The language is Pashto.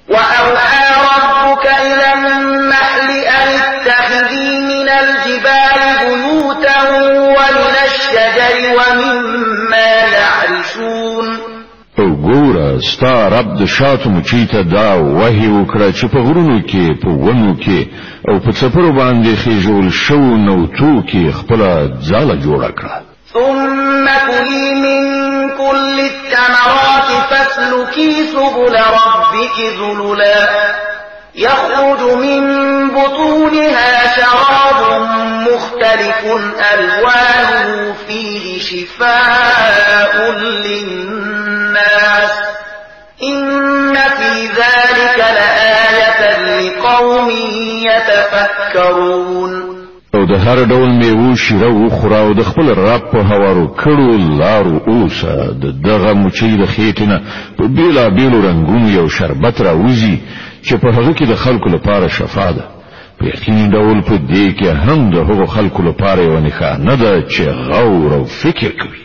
وأوحى ربك إلى النحل أن اتخذي من الجبال بيوتا ومن الشجر ومما يعرشون او ګوره ستا رب د شاتو مچی ته دا وحی وکړه چې په غرونو کې په ونو کې او په څپرو باندې خېجول شو نو تو کې خپل ځاله جوړه کړه ثم كلي من كل الثمرات فاسلكي سبل ربك ذللا يخرج من بطونها شراب مختلف ألوانه فيه شفاء للناس إن في ذلك لآية لقوم يتفكرون او د هر ډول میوه شیره وخوره او د خپل رب په هوارو کړو لارو اوسه د دغه مچۍ د خېټنه په بیلا بیلو رنگونو یو شربت راوځي چې په هغه کې د خلکو لپاره شفا ده په یقیني ډول په دې کې هم د هغو خلکو لپاره یو نښانه ده چې غور او فکر کوي